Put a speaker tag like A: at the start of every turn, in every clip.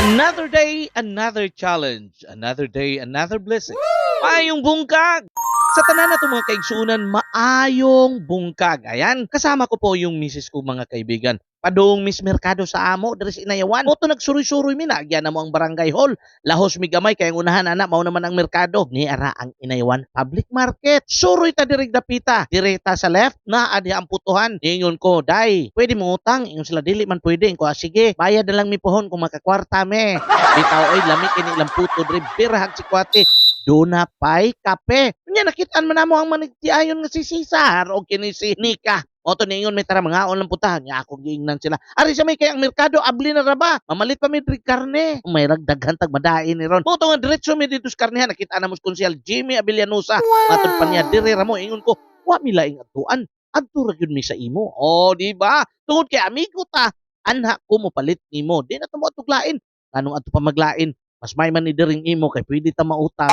A: Another day, another challenge. Another day, another blessing. Maayong bungkag! Sa tanan na itong mga kaigsuunan, maayong bungkag. Ayan, kasama ko po yung misis ko mga kaibigan. Padung Miss Mercado sa amo, dari sa Inayawan. Moto nagsuroy-suroy mi na, agyan na mo ang barangay hall. Lahos mi gamay, kaya unahan anak, mao naman ang merkado. Ni ara ang Inayawan Public Market. Suroy ta dirig dapita. Direta sa left, na adi ang putuhan. Ingon ko, day, pwede mo utang. Ingon sila, dili man pwede. Ingon ko, sige, bayad na lang mi pohon kung makakwarta me. Bitaw ay lamig ini ilang puto, diri birahag si kwate. Duna pay kape. Nya nakitaan man namo ang manigtiayon nga si Cesar o kini si Nika. O to ningon may tara mga lang putahan. Nya ako giingnan sila. Ari sa may kay ang merkado abli na ra ba? Mamalit pa mi diri karne. May ragdaghan tag madain ni ron. Moto nga diretso mi dito sa karnehan nakita na mo si Konsyal Jimmy Abelianusa. Matud pa niya diri ra mo ingon ko. Wa mi laing adtuan. Adto ra gyud mi sa imo. O di ba? Tungod kay amigo ta. Anha ko mo palit nimo. Di na to mo atuglain. Anong ato pa maglain? Mas may man ni diring imo kay pwede ta mautang.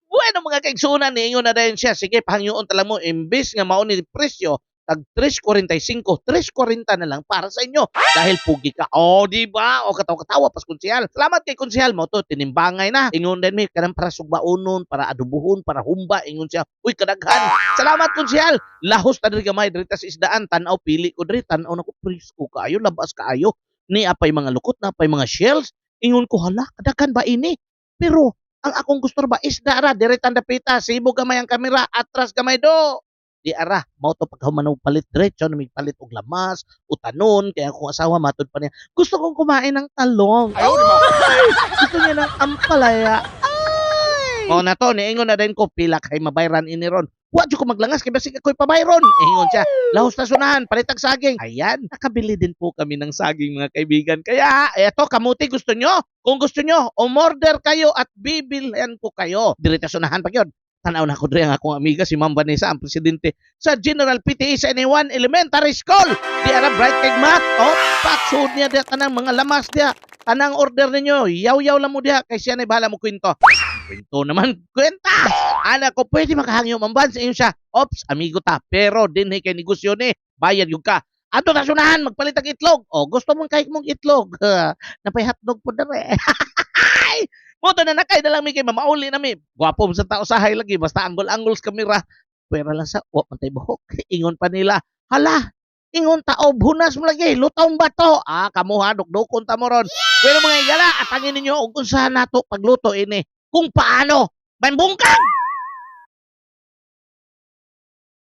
A: Bueno mga kaigsunan, niingon na din siya. Sige, pahangyoon tala mo. Imbis nga mao ni presyo, tag 3.45, 3.40 na lang para sa inyo. Dahil pugi ka. O, di ba? O, katawa-katawa pas konsyal. Salamat kay konsyal mo to. Tinimbangay na. Ingon din mi, kanang para sugbaunon, para adubuhon, para humba. Ingon siya, uy, kadaghan. Salamat konsyal. Lahos ta diri gamay, diri ta sa isdaan. Tanaw, pili ko diri. Tanaw na ko, presko kaayo, labas kaayo. Ni apay mga lukot na, apay mga shells. Ingon ko, hala, kadaghan ba ini? Pero, ang akong gusto ba isda ra dire tanda pita sibo gamay ang kamera atras gamay do di ara mao to paghuman og palit diretso na may palit og lamas utanon kaya akong asawa matud pa niya gusto kong kumain ng talong gusto niya ng ampalaya mo na to niingon na din ko pila kay mabayran ini ron wa jud ko maglangas kay basig ako'y pabayron ingon siya lahos ta sunahan palitag saging ayan nakabili din po kami ng saging mga kaibigan kaya eto kamuti gusto nyo kung gusto nyo umorder kayo at bibilhan ko kayo direta sunahan pa gyud tanaw na ko diri ang akong amiga si Ma'am Vanessa ang presidente sa General PTA sa N1 Elementary School di ara bright kay math paksud niya diya tanang mga lamas diya tanang order ninyo yaw-yaw lang mo diya kay siya na bahala mo kwento kwento naman kwenta anak ko pwede makahangyo mamban sa inyo siya ops amigo ta pero dinhi kay negosyo ni bayad yung ka ato na sunahan magpalit ang itlog o gusto mong kahit mong itlog napay hotdog po dere moto na nakay na lang mi kay mamauli na mi gwapo sa tao sahay lagi basta anggol-anggol sa kamera pwera lang sa pantay buhok ingon pa nila hala ingon taob hunas mo lagi lutong bato kamuha dukdukon ta mo ron pero mga igala atangin ninyo og unsa nato pagluto ini kung paano bambungkag